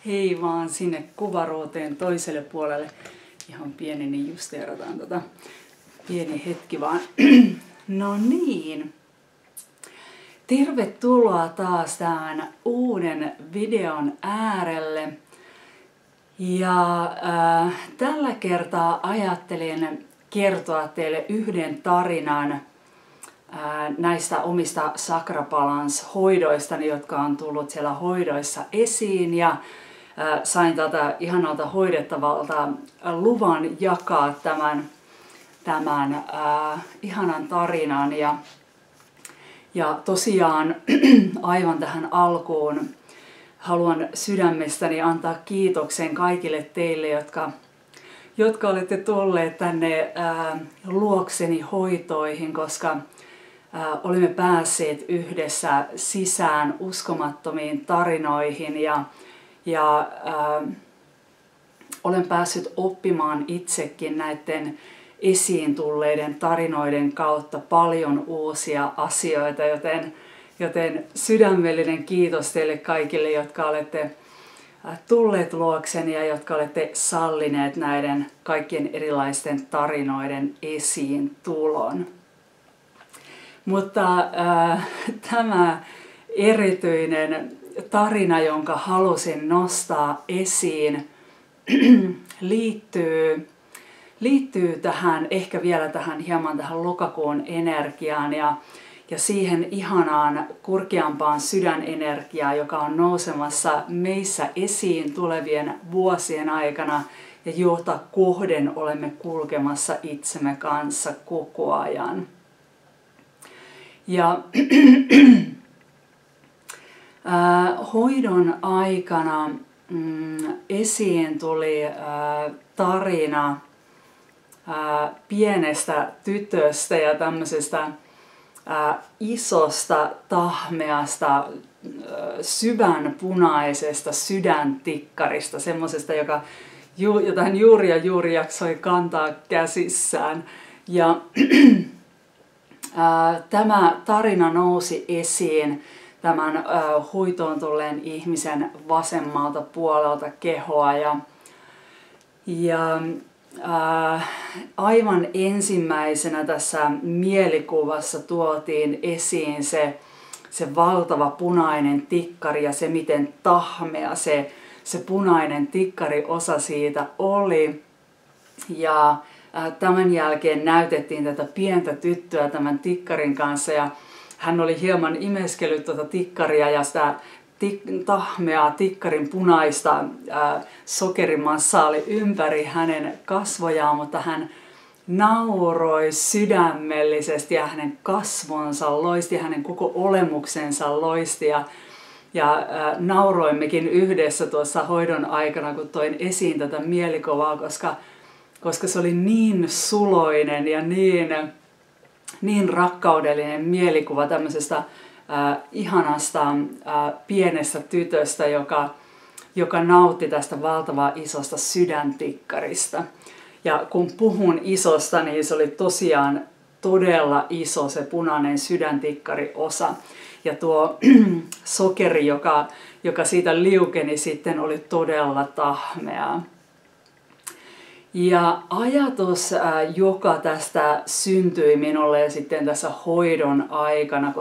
Hei vaan sinne kuvaruuteen toiselle puolelle. Ihan pieni, niin justeerataan pieni hetki vaan. No niin. Tervetuloa taas tämän uuden videon äärelle. Ja tällä kertaa ajattelin kertoa teille yhden tarinan näistä omista Chakra Balance-hoidoistani, jotka on tullut siellä hoidoissa esiin. Ja sain tältä ihanalta hoidettavalta luvan jakaa tämän ihanan tarinan. Ja tosiaan aivan tähän alkuun haluan sydämestäni antaa kiitoksen kaikille teille, jotka olette tulleet tänne luokseni hoitoihin, koska olemme päässeet yhdessä sisään uskomattomiin tarinoihin ja olen päässyt oppimaan itsekin näiden esiin tulleiden tarinoiden kautta paljon uusia asioita, joten sydämellinen kiitos teille kaikille, jotka olette tulleet luokseni ja jotka olette sallineet näiden kaikkien erilaisten tarinoiden esiin tulon. Mutta tämä erityinen tarina, jonka halusin nostaa esiin, liittyy tähän, ehkä vielä hieman tähän lokakuun energiaan ja siihen ihanaan korkeampaan sydänenergiaan, joka on nousemassa meissä esiin tulevien vuosien aikana ja jota kohden olemme kulkemassa itsemme kanssa koko ajan. Ja hoidon aikana esiin tuli tarina pienestä tytöstä ja tämmöisestä isosta, tahmeasta, syvänpunaisesta sydäntikkarista, semmoisesta, jota hän juuri jaksoi kantaa käsissään. Ja tämä tarina nousi esiin tämän hoitoon tulleen ihmisen vasemmalta puolelta kehoa ja aivan ensimmäisenä tässä mielikuvassa tuotiin esiin se valtava punainen tikkari ja se miten tahmea se punainen tikkariosa siitä oli. Ja tämän jälkeen näytettiin tätä pientä tyttöä tämän tikkarin kanssa ja hän oli hieman imeskellyt tuota tikkaria ja sitä tahmeaa tikkarin punaista sokerimassaa oli ympäri hänen kasvojaan, mutta hän nauroi sydämellisesti ja hänen kasvonsa loisti, hänen koko olemuksensa loisti ja nauroimmekin yhdessä tuossa hoidon aikana, kun toin esiin tätä mielikuvaa, koska se oli niin suloinen ja niin rakkaudellinen mielikuva tämmöisestä ihanasta pienestä tytöstä, joka nautti tästä valtavaa isosta sydäntikkarista. Ja kun puhun isosta, niin se oli tosiaan todella iso se punainen sydäntikkariosa. Ja tuo sokeri, joka siitä liukeni sitten, oli todella tahmeaa. Ja ajatus, joka tästä syntyi minulle sitten tässä hoidon aikana,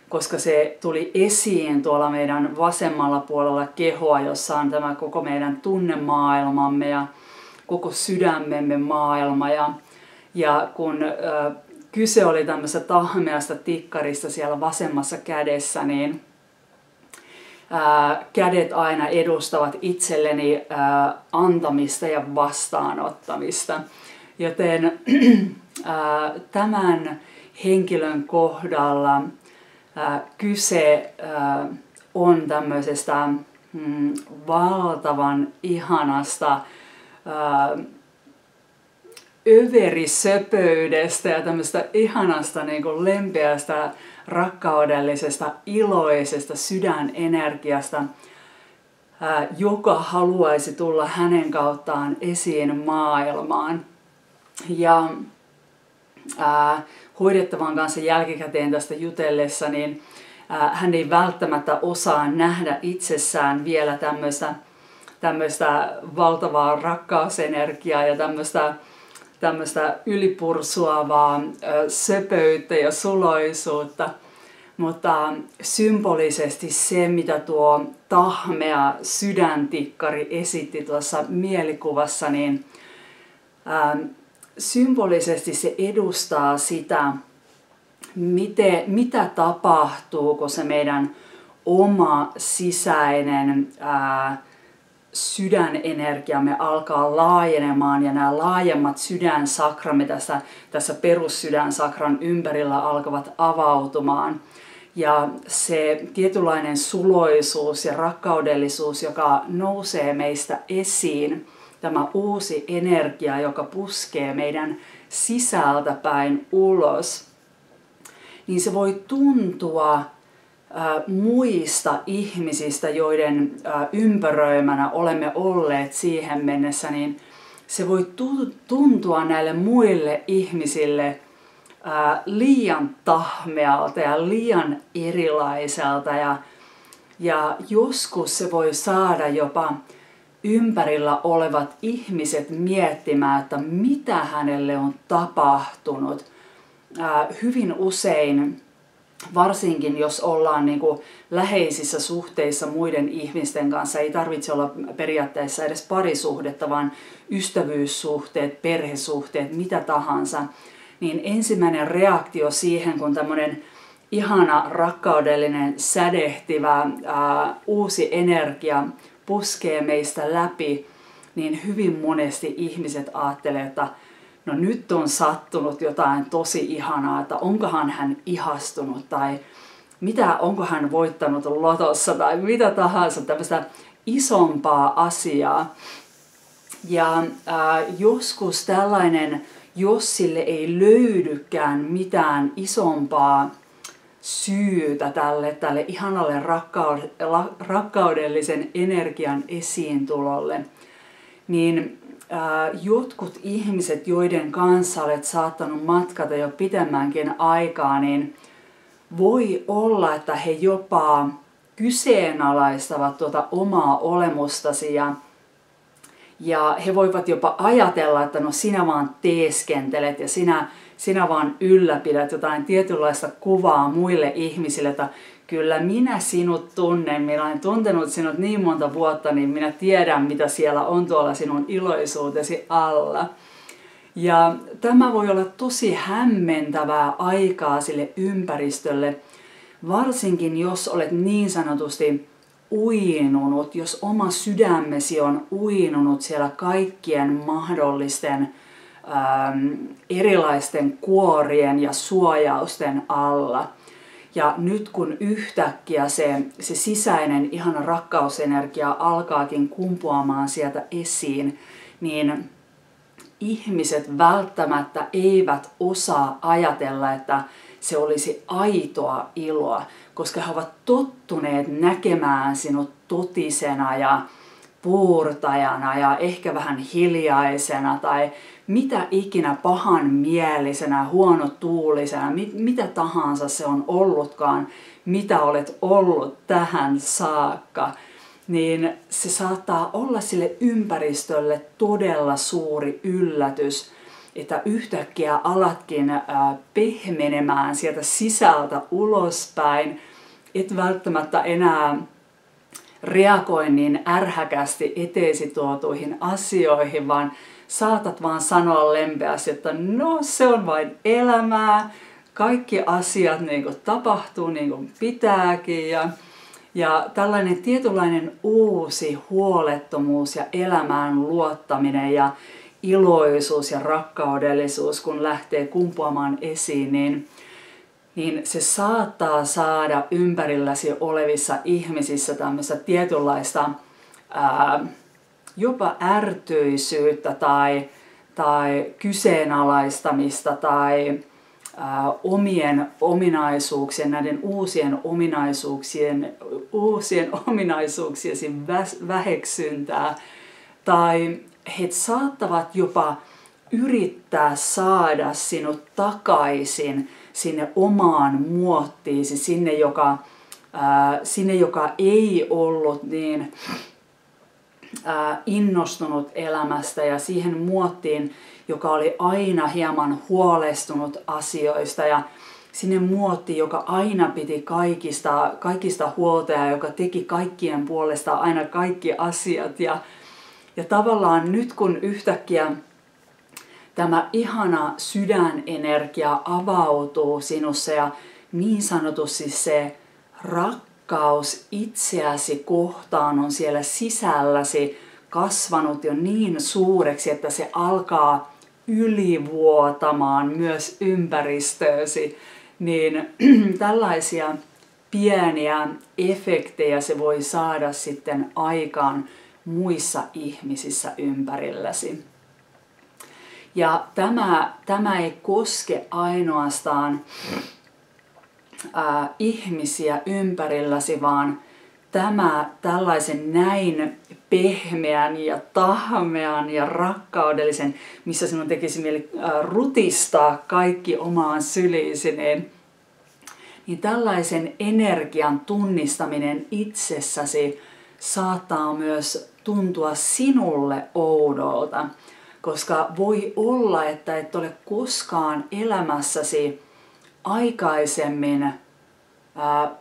koska se tuli esiin tuolla meidän vasemmalla puolella kehoa, jossa on tämä koko meidän tunnemaailmamme ja koko sydämemme maailma. Ja kun kyse oli tämmöisestä tahmeasta tikkarista siellä vasemmassa kädessä, niin kädet aina edustavat itselleni antamista ja vastaanottamista. Joten tämän henkilön kohdalla kyse on tämmöisestä valtavan ihanasta överisöpöydestä ja tämmöistä ihanasta niin kuin lempeästä, rakkaudellisesta, iloisesta sydänenergiasta, joka haluaisi tulla hänen kauttaan esiin maailmaan. Ja hoidettavan kanssa jälkikäteen tästä jutellessa, niin hän ei välttämättä osaa nähdä itsessään vielä tämmöistä tämmöistä valtavaa rakkausenergiaa ja tämmöistä ylipursuavaa söpöyttä ja suloisuutta. Mutta symbolisesti se, mitä tuo tahmea sydäntikkari esitti tuossa mielikuvassa, niin symbolisesti se edustaa sitä, mitä tapahtuu, kun se meidän oma sisäinen sydänenergiamme alkaa laajenemaan ja nämä laajemmat sydänsakramme tässä perussydänsakran ympärillä alkavat avautumaan. Ja se tietynlainen suloisuus ja rakkaudellisuus, joka nousee meistä esiin, tämä uusi energia, joka puskee meidän sisältä päin ulos, niin se voi tuntua muista ihmisistä, joiden ympäröimänä olemme olleet siihen mennessä, niin se voi tuntua näille muille ihmisille liian tahmealta ja liian erilaiselta. Ja joskus se voi saada jopa ympärillä olevat ihmiset miettimään, että mitä hänelle on tapahtunut. Hyvin usein, varsinkin jos ollaan niin kuin läheisissä suhteissa muiden ihmisten kanssa, ei tarvitse olla periaatteessa edes parisuhdetta, vaan ystävyyssuhteet, perhesuhteet, mitä tahansa, niin ensimmäinen reaktio siihen, kun tämmöinen ihana, rakkaudellinen, sädehtivä, uusi energia puskee meistä läpi, niin hyvin monesti ihmiset ajattelee, että no nyt on sattunut jotain tosi ihanaa, että onkohan hän ihastunut tai onko hän voittanut lotossa tai mitä tahansa, tämmöistä isompaa asiaa. Ja joskus tällainen, jos sille ei löydykään mitään isompaa syytä tälle ihanalle rakkaudellisen energian esiintulolle, niin jotkut ihmiset, joiden kanssa olet saattanut matkata jo pitemmänkin aikaa, niin voi olla, että he jopa kyseenalaistavat tuota omaa olemustasi ja he voivat jopa ajatella, että no sinä vaan teeskentelet ja sinä vaan ylläpidät jotain tietynlaista kuvaa muille ihmisille, että kyllä minä sinut tunnen, minä olen tuntenut sinut niin monta vuotta, niin minä tiedän, mitä siellä on tuolla sinun iloisuutesi alla. Ja tämä voi olla tosi hämmentävää aikaa sille ympäristölle, varsinkin jos olet niin sanotusti uinunut, jos oma sydämesi on uinunut siellä kaikkien mahdollisten erilaisten kuorien ja suojausten alla. Ja nyt kun yhtäkkiä se sisäinen ihana rakkausenergia alkaakin kumpuamaan sieltä esiin, niin ihmiset välttämättä eivät osaa ajatella, että se olisi aitoa iloa, koska he ovat tottuneet näkemään sinut totisena ja puurtajana ja ehkä vähän hiljaisena tai mitä ikinä pahanmielisenä, huonotuulisena, mitä tahansa se on ollutkaan, mitä olet ollut tähän saakka, niin se saattaa olla sille ympäristölle todella suuri yllätys, että yhtäkkiä alatkin pehmenemään sieltä sisältä ulospäin, et välttämättä enää reagoi niin ärhäkästi eteesi tuotuihin asioihin, vaan saatat vaan sanoa lempeästi, että no se on vain elämää, kaikki asiat niin kuin tapahtuu niin kuin pitääkin ja tällainen tietynlainen uusi huolettomuus ja elämään luottaminen ja iloisuus ja rakkaudellisuus, kun lähtee kumpuamaan esiin, niin se saattaa saada ympärilläsi olevissa ihmisissä tämmöistä tietynlaista jopa ärtyisyyttä tai kyseenalaistamista tai omien ominaisuuksien, näiden uusien ominaisuuksiesi väheksyntää. Tai he saattavat jopa yrittää saada sinut takaisin sinne omaan muottiisi, sinne joka ei ollut niin innostunut elämästä ja siihen muottiin, joka oli aina hieman huolestunut asioista ja sinne muottiin, joka aina piti kaikista huolta ja joka teki kaikkien puolesta aina kaikki asiat. Ja tavallaan nyt kun yhtäkkiä tämä ihana sydänenergia avautuu sinussa ja niin sanotusti se rakkaus itseäsi kohtaan on siellä sisälläsi kasvanut jo niin suureksi, että se alkaa ylivuotamaan myös ympäristöösi, niin tällaisia pieniä efektejä se voi saada sitten aikaan muissa ihmisissä ympärilläsi. Ja tämä ei koske ainoastaan ihmisiä ympärilläsi, vaan tämä tällaisen näin pehmeän ja tahmean ja rakkaudellisen, missä sinun tekisi mieli rutistaa kaikki omaan syliisi, niin tällaisen energian tunnistaminen itsessäsi saattaa myös tuntua sinulle oudolta, koska voi olla, että et ole koskaan elämässäsi aikaisemmin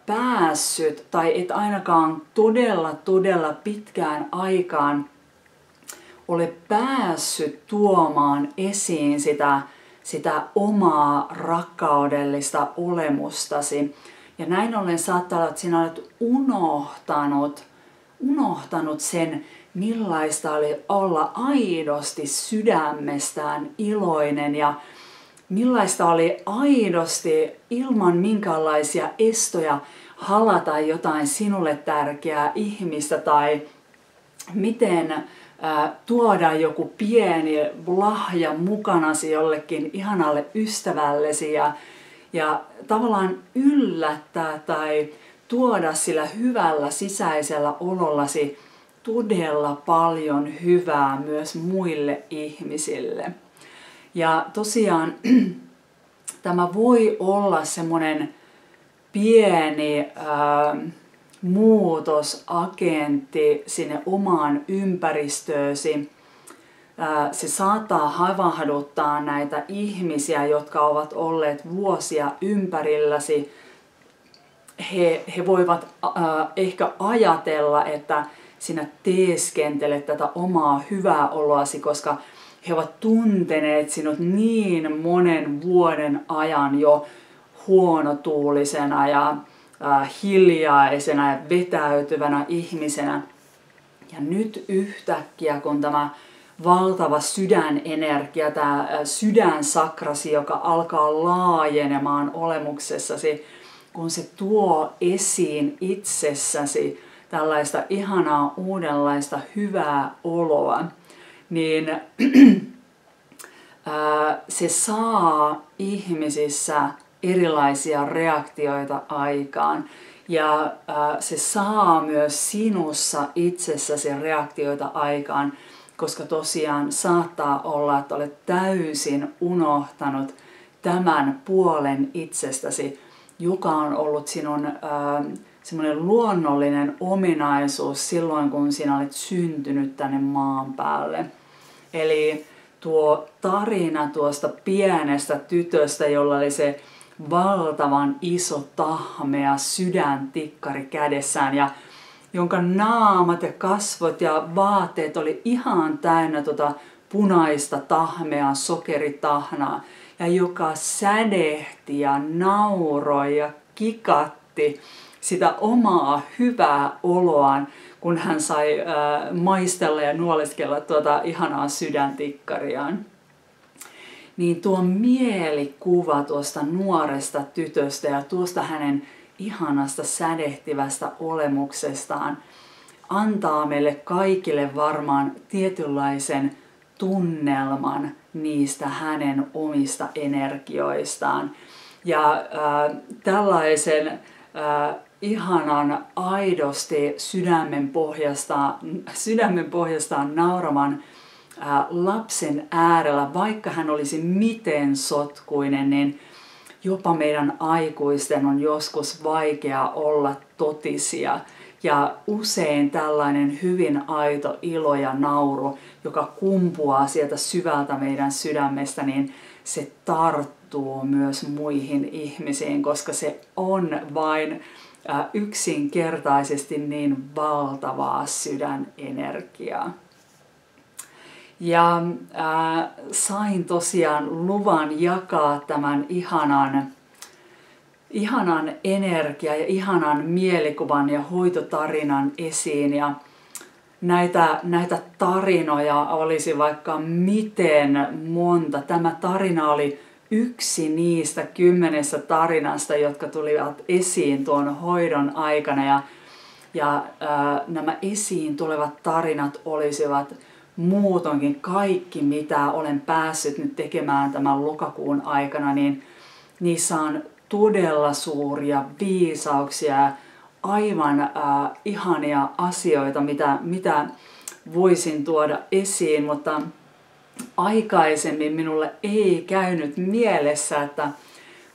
päässyt tai et ainakaan todella pitkään aikaan ole päässyt tuomaan esiin sitä omaa rakkaudellista olemustasi. Ja näin ollen saattaa olla, että sinä olet unohtanut sen, millaista oli olla aidosti sydämestään iloinen ja millaista oli aidosti ilman minkäänlaisia estoja halata jotain sinulle tärkeää ihmistä tai miten tuoda joku pieni lahja mukanasi jollekin ihanalle ystävällesi ja tavallaan yllättää tai tuoda sillä hyvällä sisäisellä olollasi todella paljon hyvää myös muille ihmisille. Ja tosiaan tämä voi olla semmoinen pieni muutosagentti sinne omaan ympäristöösi. Se saattaa havahduttaa näitä ihmisiä, jotka ovat olleet vuosia ympärilläsi. He voivat ehkä ajatella, että sinä teeskentelet tätä omaa hyvää oloasi, koska he ovat tunteneet sinut niin monen vuoden ajan jo huonotuulisena ja hiljaisena ja vetäytyvänä ihmisenä. Ja nyt yhtäkkiä, kun tämä valtava sydänenergia, tämä sydänsakrasi, joka alkaa laajenemaan olemuksessasi, kun se tuo esiin itsessäsi tällaista ihanaa uudenlaista hyvää oloa, niin se saa ihmisissä erilaisia reaktioita aikaan. Ja se saa myös sinussa itsessäsi reaktioita aikaan, koska tosiaan saattaa olla, että olet täysin unohtanut tämän puolen itsestäsi, joka on ollut sinun semmoinen luonnollinen ominaisuus silloin, kun sinä olet syntynyt tänne maan päälle. Eli tuo tarina tuosta pienestä tytöstä, jolla oli se valtavan iso tahmea sydäntikkari kädessään ja jonka naamat ja kasvot ja vaatteet oli ihan täynnä punaista tahmeaa sokeritahnaa ja joka sädehti ja nauroi ja kikatti sitä omaa hyvää oloaan, kun hän sai maistella ja nuoleskella tuota ihanaa sydäntikkariaan. Niin tuo mielikuva tuosta nuoresta tytöstä ja tuosta hänen ihanasta sädehtivästä olemuksestaan antaa meille kaikille varmaan tietynlaisen tunnelman niistä hänen omista energioistaan. Ja tällaisen ihanan aidosti sydämen pohjastaan nauraman lapsen äärellä, vaikka hän olisi miten sotkuinen, niin jopa meidän aikuisten on joskus vaikea olla totisia Ja usein tällainen hyvin aito ilo ja nauru, joka kumpuaa sieltä syvältä meidän sydämestä, niin se tarttuu myös muihin ihmisiin, koska se on vain yksinkertaisesti niin valtavaa sydänenergiaa. Ja sain tosiaan luvan jakaa tämän ihanan energian ja ihanan mielikuvan ja hoitotarinan esiin. Ja näitä tarinoja olisi vaikka miten monta. Tämä tarina oli yksi niistä 10 tarinasta, jotka tulivat esiin tuon hoidon aikana. Ja nämä esiin tulevat tarinat olisivat muutonkin kaikki, mitä olen päässyt nyt tekemään tämän lokakuun aikana, niin niissä on todella suuria viisauksia, aivan ihania asioita, mitä voisin tuoda esiin, mutta aikaisemmin minulle ei käynyt mielessä, että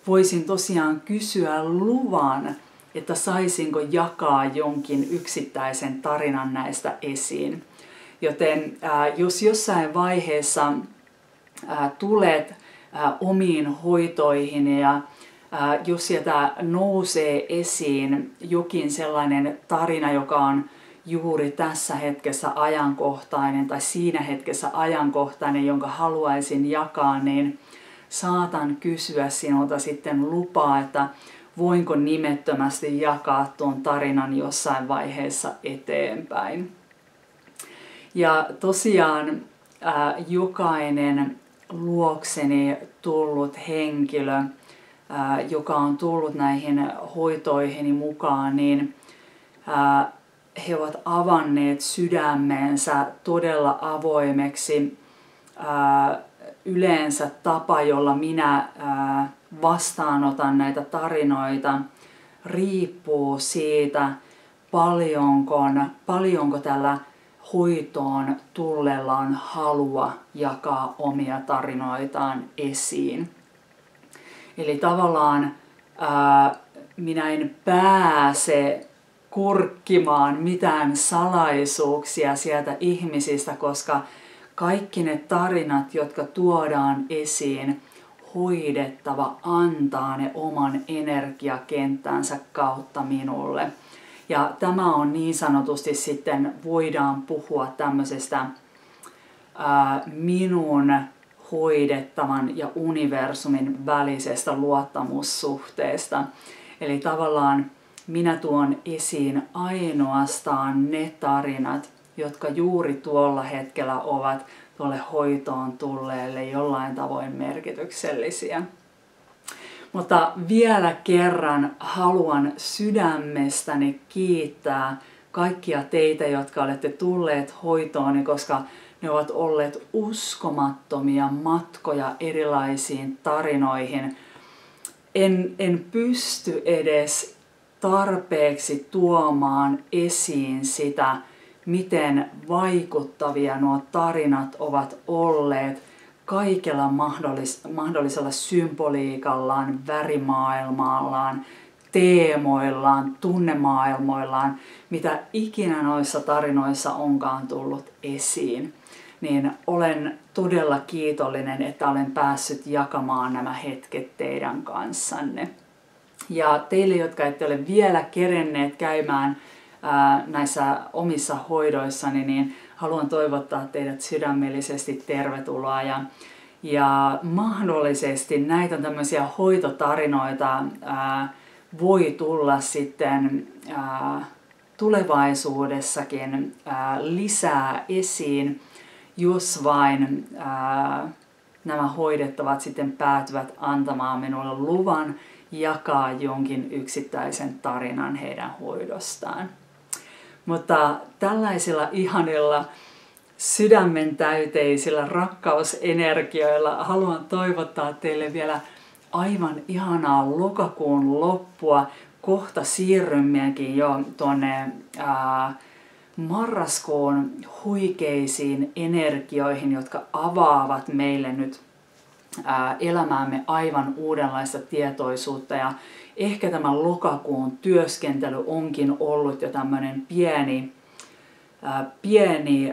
voisin tosiaan kysyä luvan, että saisinko jakaa jonkin yksittäisen tarinan näistä esiin. Joten jos jossain vaiheessa tulet omiin hoitoihin ja jos sieltä nousee esiin jokin sellainen tarina, joka on juuri tässä hetkessä ajankohtainen tai siinä hetkessä ajankohtainen, jonka haluaisin jakaa, niin saatan kysyä sinulta sitten lupaa, että voinko nimettömästi jakaa tuon tarinan jossain vaiheessa eteenpäin. Ja tosiaan jokainen luokseni tullut henkilö, joka on tullut näihin hoitoihini mukaan, niin he ovat avanneet sydämensä todella avoimeksi. Yleensä tapa, jolla minä vastaanotan näitä tarinoita, riippuu siitä, paljonko tällä hoitoon tulleella on halua jakaa omia tarinoitaan esiin. Eli tavallaan minä en pääse kurkkimaan mitään salaisuuksia sieltä ihmisistä, koska kaikki ne tarinat, jotka tuodaan esiin, hoidettava antaa ne oman energiakenttänsä kautta minulle. Ja tämä on niin sanotusti sitten, voidaan puhua tämmöisestä minun hoidettavan ja universumin välisestä luottamussuhteesta. Eli tavallaan minä tuon esiin ainoastaan ne tarinat, jotka juuri tuolla hetkellä ovat tuolle hoitoon tulleelle jollain tavoin merkityksellisiä. Mutta vielä kerran haluan sydämestäni kiittää kaikkia teitä, jotka olette tulleet hoitooni, koska ne ovat olleet uskomattomia matkoja erilaisiin tarinoihin. En pysty edes tarpeeksi tuomaan esiin sitä, miten vaikuttavia nuo tarinat ovat olleet kaikella mahdollisella symboliikallaan, värimaailmallaan, teemoillaan, tunnemaailmoillaan, mitä ikinä noissa tarinoissa onkaan tullut esiin. Niin olen todella kiitollinen, että olen päässyt jakamaan nämä hetket teidän kanssanne. Ja teille, jotka ette ole vielä kerenneet käymään näissä omissa hoidoissani, niin haluan toivottaa teidät sydämellisesti tervetuloa. Ja mahdollisesti näitä tämmöisiä hoitotarinoita voi tulla sitten tulevaisuudessakin lisää esiin, jos vain nämä hoidettavat sitten päätyvät antamaan minulle luvan jakaa jonkin yksittäisen tarinan heidän hoidostaan. Mutta tällaisilla ihanilla sydämen täyteisillä rakkausenergioilla haluan toivottaa teille vielä aivan ihanaa lokakuun loppua. Kohta siirrymmekin jo tuonne marraskuun huikeisiin energioihin, jotka avaavat meille nyt elämäämme aivan uudenlaista tietoisuutta. Ja ehkä tämä lokakuun työskentely onkin ollut jo tämmöinen pieni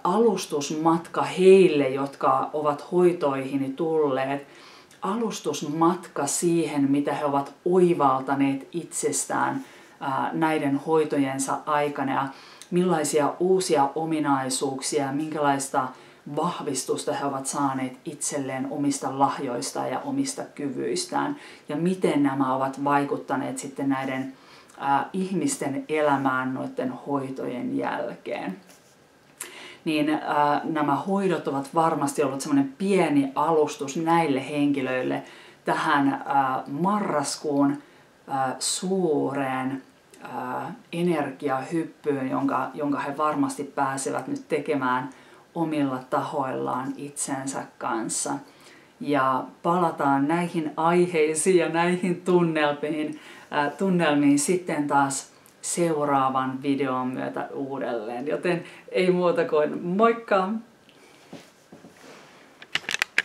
alustusmatka heille, jotka ovat hoitoihini tulleet. Alustusmatka siihen, mitä he ovat oivaltaneet itsestään näiden hoitojensa aikana ja millaisia uusia ominaisuuksia, minkälaista vahvistusta he ovat saaneet itselleen omista lahjoistaan ja omista kyvyistään ja miten nämä ovat vaikuttaneet sitten näiden ihmisten elämään noiden hoitojen jälkeen. Niin nämä hoidot ovat varmasti ollut semmoinen pieni alustus näille henkilöille tähän marraskuun suureen energiahyppyyn, jonka he varmasti pääsevät nyt tekemään omilla tahoillaan itsensä kanssa. Ja palataan näihin aiheisiin ja näihin tunnelmiin sitten taas seuraavan videon myötä uudelleen. Joten ei muuta kuin moikka!